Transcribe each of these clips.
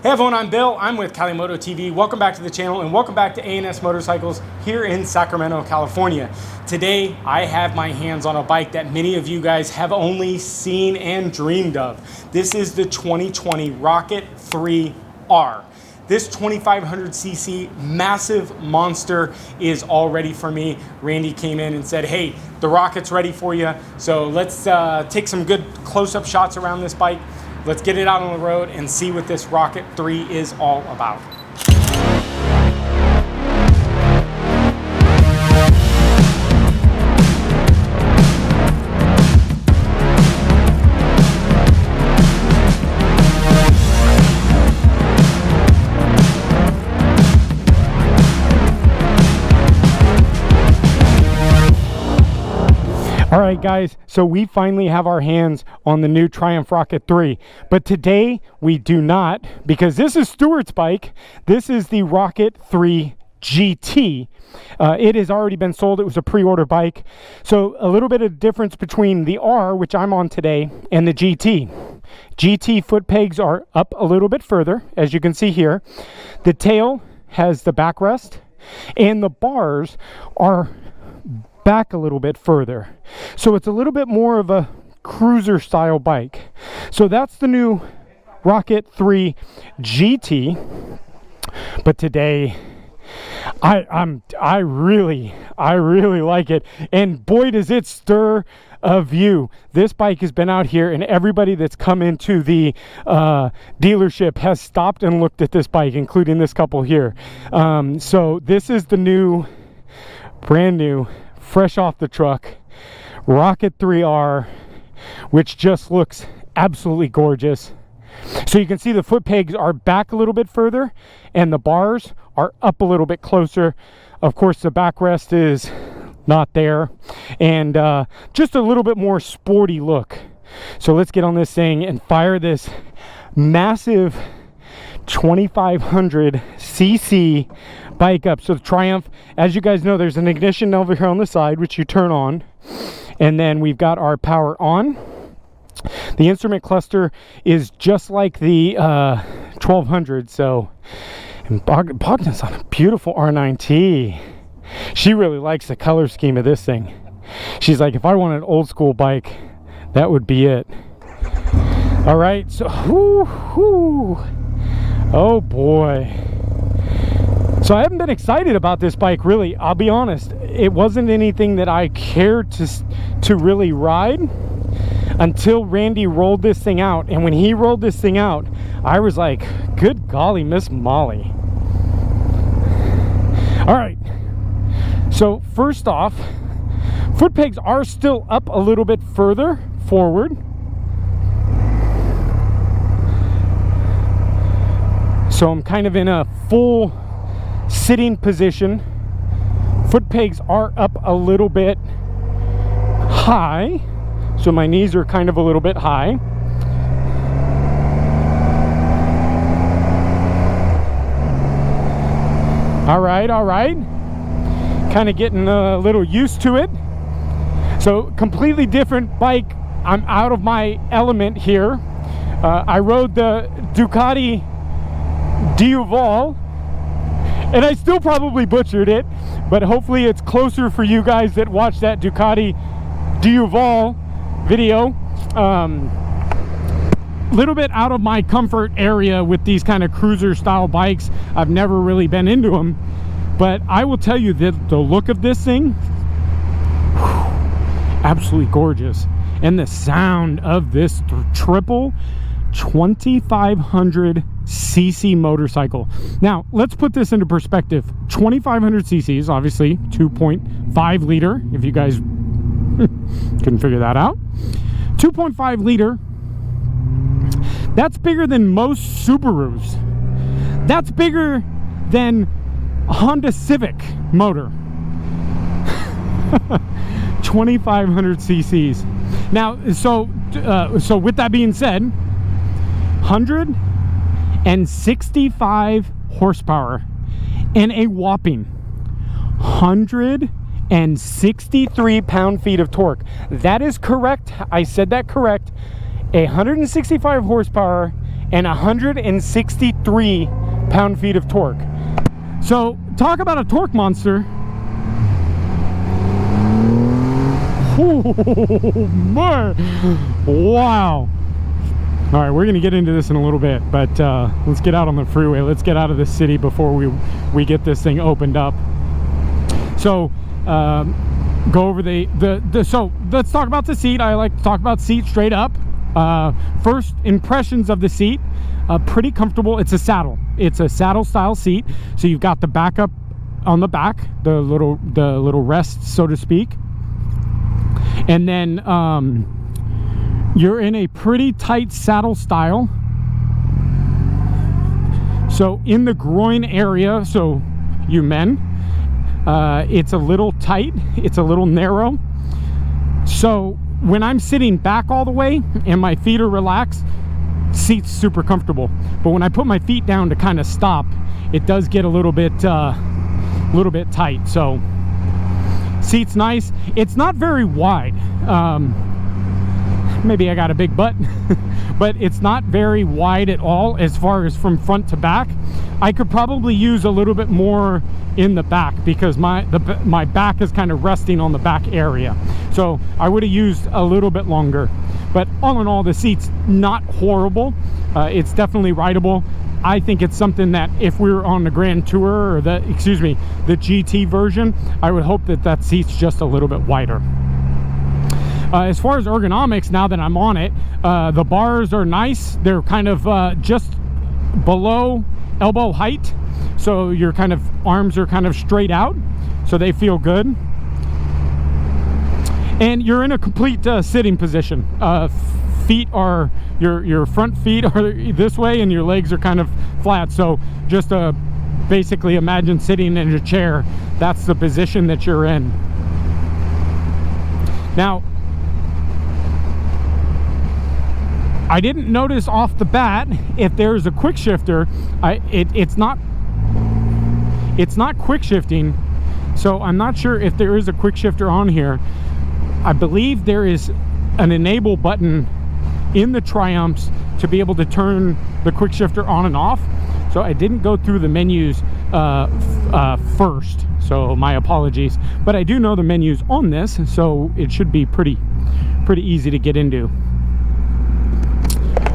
Hey everyone, I'm Bill. I'm with Cali Moto TV. Welcome back to the channel and welcome back to A&S Motorcycles here in Sacramento, California. Today, I have my hands on a bike that many of you guys have only seen and dreamed of. This is the 2020 Rocket 3R. This 2500cc massive monster is all ready for me. Randy came in and said, hey, the Rocket's ready for you. So let's take some good close-up shots around this bike. Let's get it out on the road and see what this Rocket 3 is all about. All right, guys, so we finally have our hands on the new Triumph Rocket 3, but today we do not, because this is Stuart's bike. This is the Rocket 3 GT. It has already been sold. It was a pre-order bike. So a little bit of difference between the R, which I'm on today, and the GT. GT foot pegs are up a little bit further, as you can see here. The tail has the backrest, and the bars are back a little bit further, so it's a little bit more of a cruiser style bike. So that's the new Rocket 3 GT. But today I really like it, and boy does it stir a view. This bike has been out here, and everybody that's come into the dealership has stopped and looked at this bike, including this couple here. So this is the new, brand new, fresh off the truck Rocket 3R, which just looks absolutely gorgeous. So you can see the foot pegs are back a little bit further and the bars are up a little bit closer. Of course, the backrest is not there, and just a little bit more sporty look. So let's get on this thing and fire this massive 2500cc bike up. So the Triumph, as you guys know, there's an ignition over here on the side, which you turn on, and then we've got our power on. The instrument cluster is just like the 1200. So, and Bogdan's on a beautiful R9T. She really likes the color scheme of this thing. She's like, if I want an old school bike, that would be it. All right, so oh boy. So I haven't been excited about this bike, really. I'll be honest. It wasn't anything that I cared to really ride until Randy rolled this thing out. And when he rolled this thing out, I was like, good golly, Miss Molly. All right. So first off, foot pegs are still up a little bit further forward. So I'm kind of in a full sitting position. Foot pegs are up a little bit high, so my knees are kind of a little bit high. All right, kind of getting a little used to it. So completely different bike. I'm out of my element here. I rode the Ducati Duval, and I still probably butchered it, but hopefully it's closer for you guys that watch that Ducati Duval video. Little bit out of my comfort area with these kind of cruiser style bikes. I've never really been into them, but I will tell you that the look of this thing, absolutely gorgeous. And the sound of this triple 2500cc motorcycle. Now let's put this into perspective. 2500 cc's, obviously 2.5 liter, if you guys couldn't figure that out. 2.5 liter, that's bigger than most Subarus. That's bigger than a Honda Civic motor. 2500 cc's. Now, so with that being said, 165 horsepower and a whopping 163 pound-feet of torque. That is correct. I said that correct. 165 horsepower and 163 pound-feet of torque. So talk about a torque monster. Oh man, wow. All right, we're gonna get into this in a little bit, but let's get out on the freeway. Let's get out of the city before we get this thing opened up. So go over so let's talk about the seat. I like to talk about seat straight up. First impressions of the seat, pretty comfortable. It's a saddle style seat, so you've got the backup on the back, the little rest, so to speak, and then you're in a pretty tight saddle style. So in the groin area, so you men, it's a little tight, it's a little narrow. So when I'm sitting back all the way and my feet are relaxed, seat's super comfortable. But when I put my feet down to kind of stop, it does get a little bit tight. So seat's nice. It's not very wide. Maybe I got a big butt, but it's not very wide at all as far as from front to back. I could probably use a little bit more in the back because my back is kind of resting on the back area. So I would have used a little bit longer. But all in all, the seat's not horrible. It's definitely rideable. I think it's something that if we were on the Grand Tour or the GT version, I would hope that seat's just a little bit wider. As far as ergonomics, now that I'm on it, the bars are nice. They're kind of just below elbow height, so your kind of arms are kind of straight out, so they feel good. And you're in a complete sitting position. Feet are your front feet are this way, and your legs are kind of flat. So just basically imagine sitting in a chair. That's the position that you're in. Now, I didn't notice off the bat if there's a quick shifter. It's not quick shifting, so I'm not sure if there is a quick shifter on here. I believe there is an enable button in the Triumphs to be able to turn the quick shifter on and off. So I didn't go through the menus first, so my apologies. But I do know the menus on this, so it should be pretty easy to get into.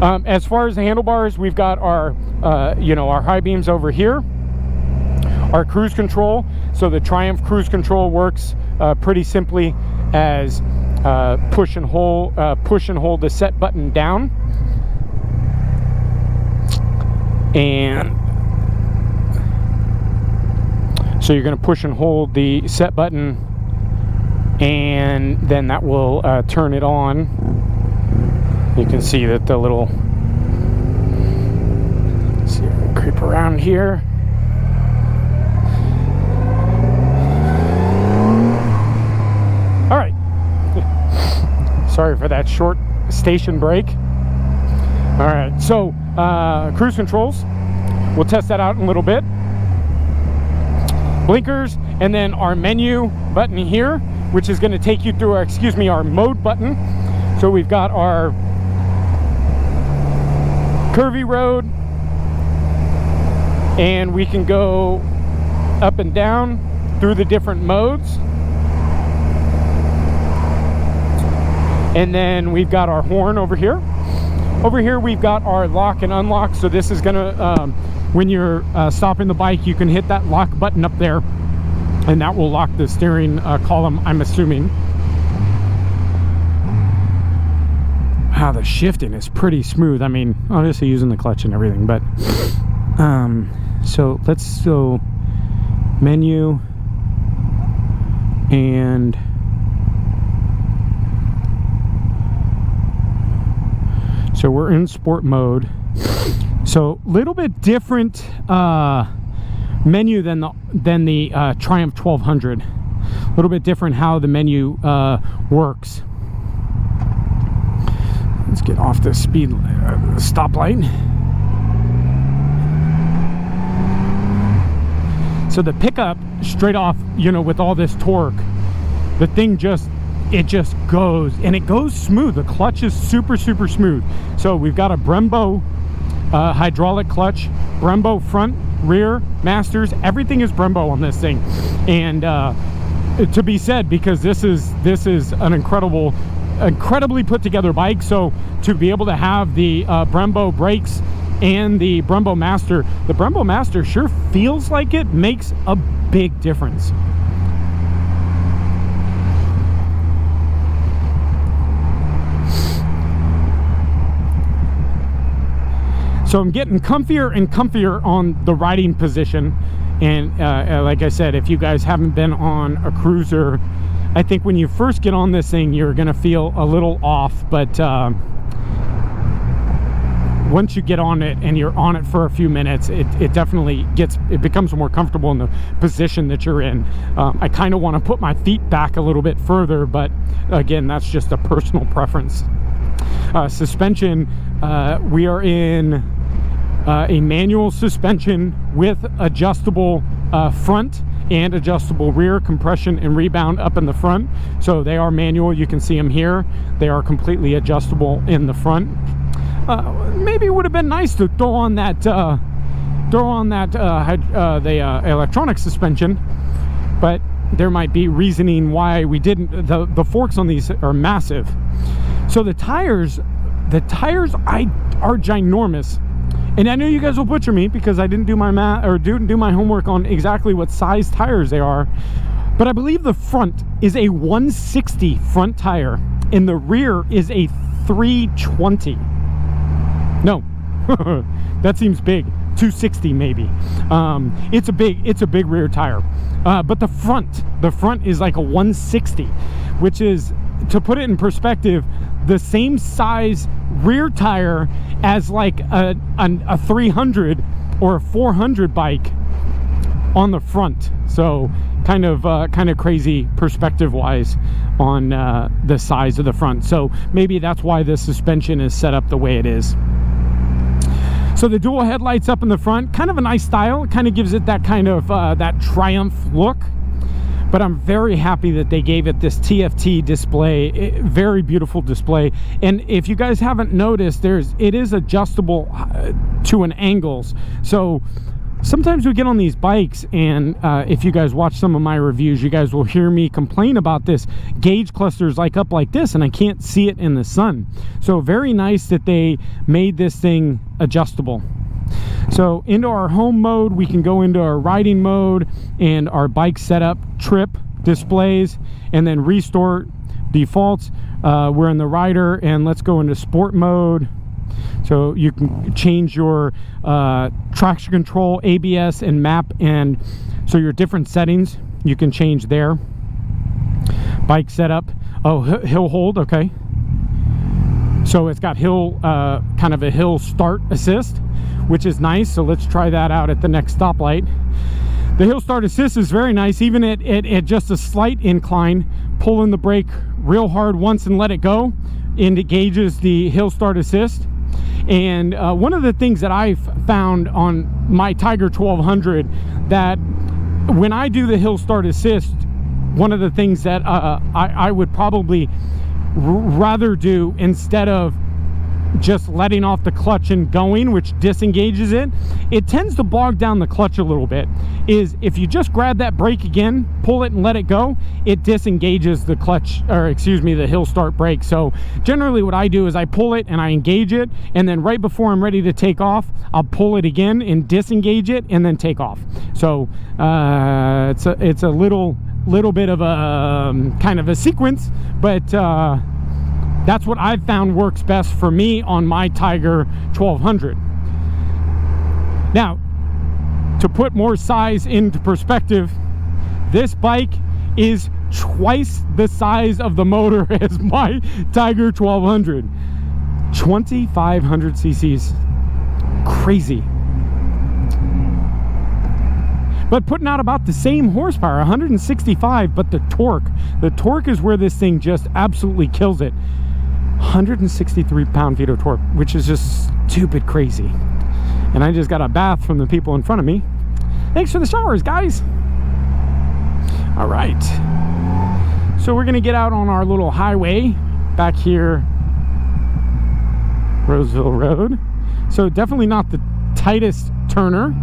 As far as the handlebars, we've got our our high beams over here, our cruise control. So the Triumph cruise control works pretty simply as push and hold the set button down, and so you're going to push and hold the set button, and then that will turn it on. You can see that the little, let's see if I can creep around here. All right. Sorry for that short station break. All right, so cruise controls, we'll test that out in a little bit. Blinkers, and then our menu button here, which is going to take you through our mode button. So we've got our curvy road, and we can go up and down through the different modes. And then we've got our horn over here. Over here we've got our lock and unlock. So this is gonna, when you're stopping the bike, you can hit that lock button up there, and that will lock the steering column, I'm assuming. Wow, the shifting is pretty smooth. I mean, obviously using the clutch and everything, but so let's go menu, and so we're in sport mode. So a little bit different menu than the Triumph 1200. A little bit different how the menu works. Let's get off the speed stoplight. So the pickup straight off, with all this torque, the thing just goes, and it goes smooth. The clutch is super smooth. So we've got a Brembo hydraulic clutch, Brembo front, rear, masters, everything is Brembo on this thing. And to be said, because this is an incredibly put together bike. So to be able to have the Brembo brakes and the Brembo Master sure feels like it makes a big difference. So I'm getting comfier and comfier on the riding position. And like I said, if you guys haven't been on a cruiser, I think when you first get on this thing, you're going to feel a little off. But once you get on it and you're on it for a few minutes, it definitely becomes more comfortable in the position that you're in. I kind of want to put my feet back a little bit further, but again, that's just a personal preference. Suspension, we are in a manual suspension with adjustable front and adjustable rear, compression and rebound up in the front. So they are manual. You can see them here. They are completely adjustable in the front. Maybe it would have been nice to throw on that electronic suspension, but there might be reasoning why we didn't. The forks on these are massive. So the tires are ginormous. And I know you guys will butcher me because I didn't do my math or didn't do my homework on exactly what size tires they are. But I believe the front is a 160 front tire and the rear is a 320. No, that seems big. 260 maybe. It's a big rear tire. But the front is like a 160, which is, to put it in perspective, the same size rear tire as like a 300 or a 400 bike on the front. So kind of crazy perspective wise on the size of the front. So maybe that's why the suspension is set up the way it is. So the dual headlights up in the front, kind of a nice style. It kind of gives it that kind of that Triumph look. But I'm very happy that they gave it this TFT display. Very beautiful display. And if you guys haven't noticed, it is adjustable to an angles. So sometimes we get on these bikes, and if you guys watch some of my reviews, you guys will hear me complain about this. Gauge clusters like up like this, and I can't see it in the sun. So very nice that they made this thing adjustable. So into our home mode, we can go into our riding mode and our bike setup, trip, displays, and then restore defaults. We're in the rider, and let's go into sport mode. So you can change your traction control, ABS, and map, and so your different settings you can change there. Bike setup. Oh, hill hold. Okay. So it's got hill, kind of a hill start assist, which is nice. So let's try that out at the next stoplight. The hill start assist is very nice, even at just a slight incline. Pulling the brake real hard once and let it go, and it gauges the hill start assist. And one of the things that I've found on my Tiger 1200, that when I do the hill start assist, one of the things that I would probably rather do, instead of just letting off the clutch and going, which disengages it, it tends to bog down the clutch a little bit, is if you just grab that brake again, pull it and let it go, it disengages the clutch, or excuse me, the hill start brake. So generally what I do is I pull it and I engage it, and then right before I'm ready to take off, I'll pull it again and disengage it and then take off. So it's a little bit of a kind of a sequence, but that's what I've found works best for me on my Tiger 1200. Now, to put more size into perspective, this bike is twice the size of the motor as my Tiger 1200. 2,500 cc's. Crazy. But putting out about the same horsepower, 165, but the torque is where this thing just absolutely kills it. 163 pound-feet of torque, which is just stupid crazy. And I just got a bath from the people in front of me. Thanks for the showers, guys. All right, so we're gonna get out on our little highway back here, Roseville Road. So definitely not the tightest turner.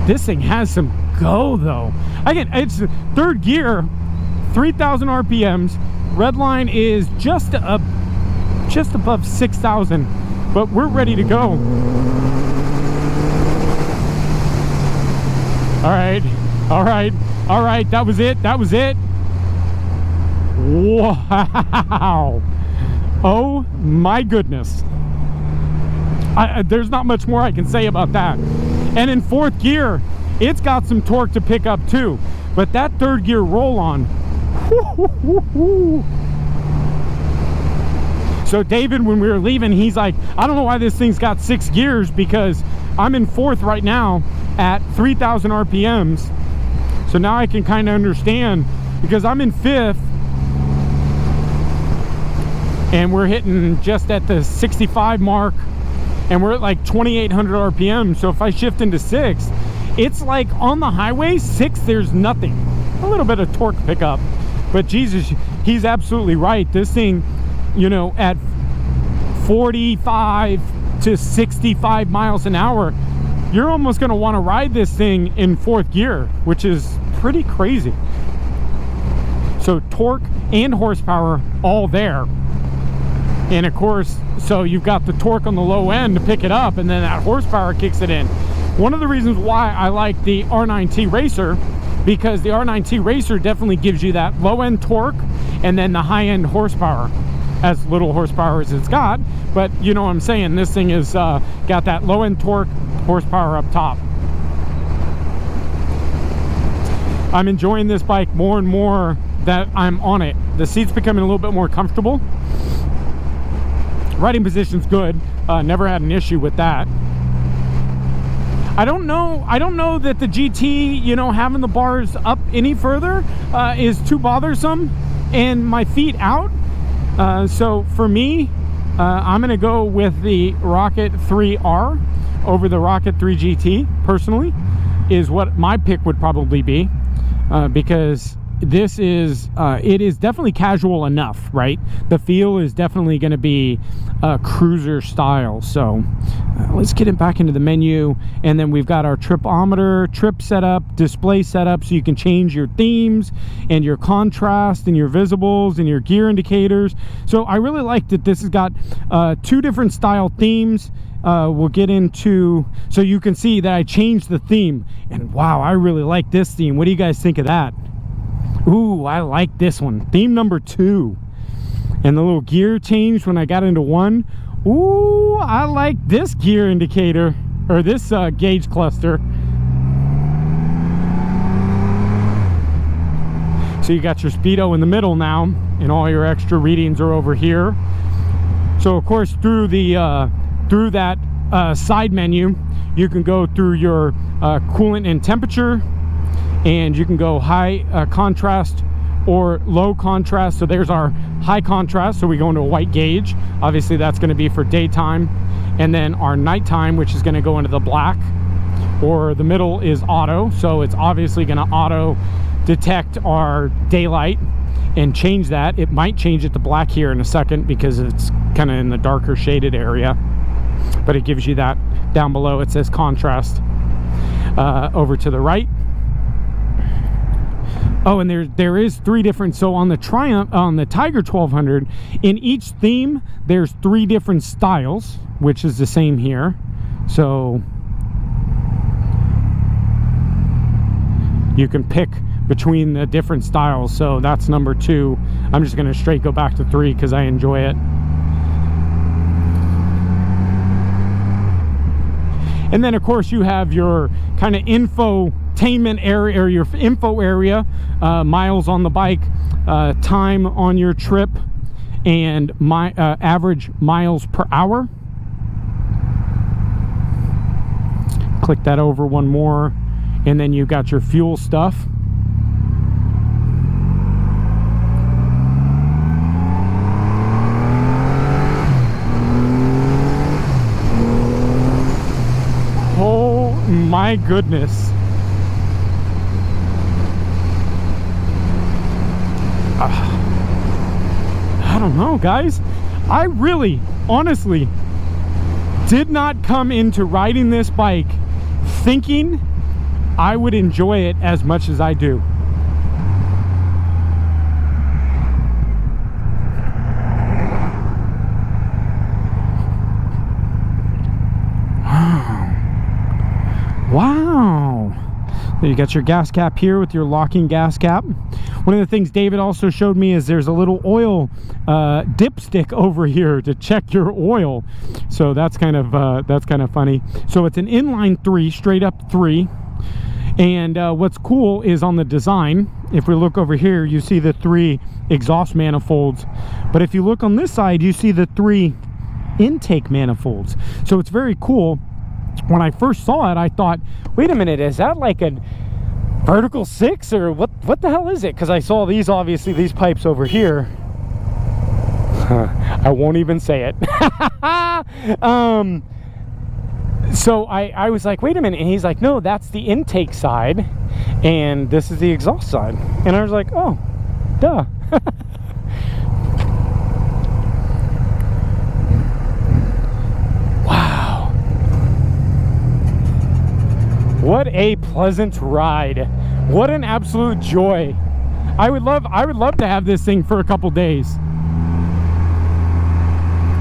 This thing has some go though. Again, it's third gear, 3,000 RPMs. Red line is just above 6,000, but we're ready to go. All right, all right, all right. That was it. That was it. Wow. Oh my goodness. There's not much more I can say about that. And in fourth gear, it's got some torque to pick up too. But that third gear roll on. So David, when we were leaving, he's like, I don't know why this thing's got 6 gears, because I'm in fourth right now at 3,000 RPMs. So now I can kind of understand, because I'm in fifth and we're hitting just at the 65 mark and we're at like 2,800 RPM. So if I shift into 6, it's like on the highway 6, there's nothing. A little bit of torque pickup, but Jesus, he's absolutely right. This thing, you know, at 45 to 65 miles an hour, you're almost going to want to ride this thing in fourth gear, which is pretty crazy. So torque and horsepower all there. And of course, so you've got the torque on the low end to pick it up, and then that horsepower kicks it in. One of the reasons why I like the R9T Racer, because the R9T Racer definitely gives you that low end torque and then the high end horsepower, as little horsepower as it's got. But you know what I'm saying, this thing is got that low end torque, horsepower up top. I'm enjoying this bike more and more that I'm on it. The seat's becoming a little bit more comfortable. Riding position's good. Never had an issue with that. I don't know that the GT, you know, having the bars up any further is too bothersome and my feet out. So for me, I'm gonna go with the Rocket 3R over the Rocket 3 GT, personally, is what my pick would probably be, because this is it is definitely casual enough, right? The feel is definitely going to be cruiser style. So let's get it back into the menu, and then we've got our tripometer, trip setup, display setup, so you can change your themes and your contrast and your visibles and your gear indicators. So I really like that this has got 2 different style themes. We'll get into, so you can see that I changed the theme, and wow, I really like this theme. What do you guys think of that? Ooh, I like this one. Theme number 2. And the little gear change when I got into 1. Ooh, I like this gear indicator, or this gauge cluster. So you got your speedo in the middle now, and all your extra readings are over here. So of course, through the through that side menu, you can go through your coolant and temperature, and you can go high contrast or low contrast. So there's our high contrast, so we go into a white gauge. Obviously that's going to be for daytime, and then our nighttime, which is going to go into the black, or the middle is auto, so it's obviously going to auto detect our daylight and change that. It might change it to black here in a second because it's kind of in the darker shaded area, but it gives you that. Down below it says contrast. Over to the right, oh, and there is 3 different, so on the Triumph, on the Tiger 1200, in each theme there's 3 different styles, which is the same here. So you can pick between the different styles. So that's number 2. I'm just going to straight go back to 3 because I enjoy it. And then of course you have your kind of infotainment area, or your info area, miles on the bike, time on your trip, and my average miles per hour. Click that over one more, and then you've got your fuel stuff. Oh my goodness. don't know, guys. I really, honestly, did not come into riding this bike thinking I would enjoy it as much as I do. Wow. So you got your gas cap here with your locking gas cap. One of the things David also showed me is there's a little oil dipstick over here to check your oil. So that's kind of funny. So it's an inline 3, straight up 3. And what's cool is on the design, if we look over here, you see the 3 exhaust manifolds. But if you look on this side, you see the 3 intake manifolds. So it's very cool. When I first saw it, I thought, wait a minute, is that like a vertical 6 or what the hell is it? Because I saw these, obviously these pipes over here. I won't even say it. So I was like, wait a minute, and he's like, no, that's the intake side and this is the exhaust side. And I was like, oh, duh. What a pleasant ride. What an absolute joy. I would love to have this thing for a couple days.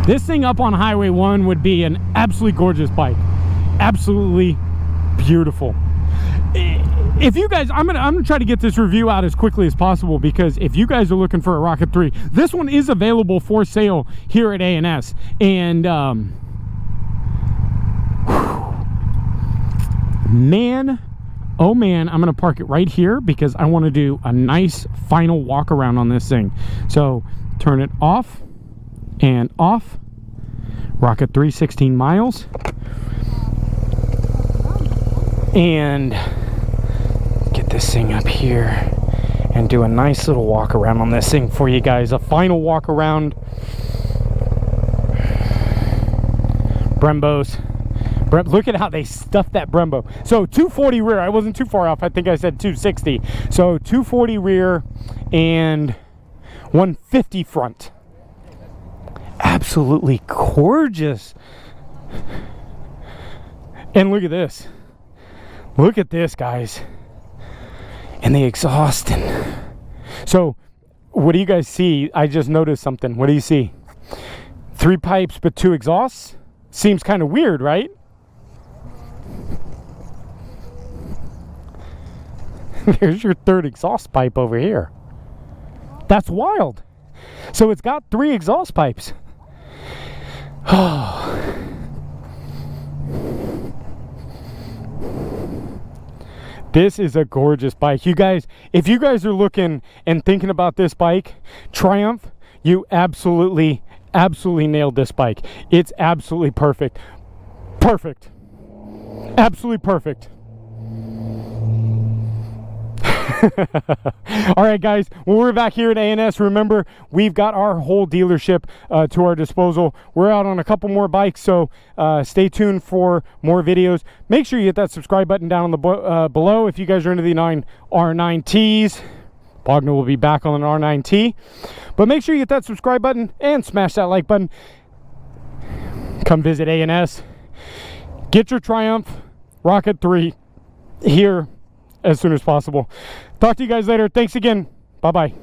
This thing up on Highway 1 would be an absolutely gorgeous bike. Absolutely beautiful. If you guys, I'm gonna try to get this review out as quickly as possible, because if you guys are looking for a Rocket 3, this one is available for sale here at A&S. And man, oh man, I'm gonna park it right here because I want to do a nice final walk around on this thing. So turn it off and off. Rocket 3, 16 miles. And get this thing up here and do a nice little walk around on this thing for you guys. A final walk around. Brembos. Look at how they stuffed that Brembo. So 240 rear. I wasn't too far off. I think I said 260. So 240 rear and 150 front. Absolutely gorgeous. And look at this. Look at this, guys. And the exhaust. And so what do you guys see? I just noticed something. What do you see? 3 pipes but 2 exhausts? Seems kind of weird, right? There's your 3rd exhaust pipe over here. That's wild. So it's got 3 exhaust pipes. Oh. This is a gorgeous bike. You guys, if you guys are looking and thinking about this bike, Triumph, you absolutely nailed this bike. It's absolutely perfect. Perfect. Absolutely perfect. All right, guys, when we're back here at A&S, remember, we've got our whole dealership to our disposal. We're out on a couple more bikes, so stay tuned for more videos. Make sure you hit that subscribe button down on the below if you guys are into the R9Ts. Bogner will be back on an R9T. But make sure you hit that subscribe button and smash that like button. Come visit A&S. Get your Triumph Rocket 3 here as soon as possible. Talk to you guys later. Thanks again. Bye-bye.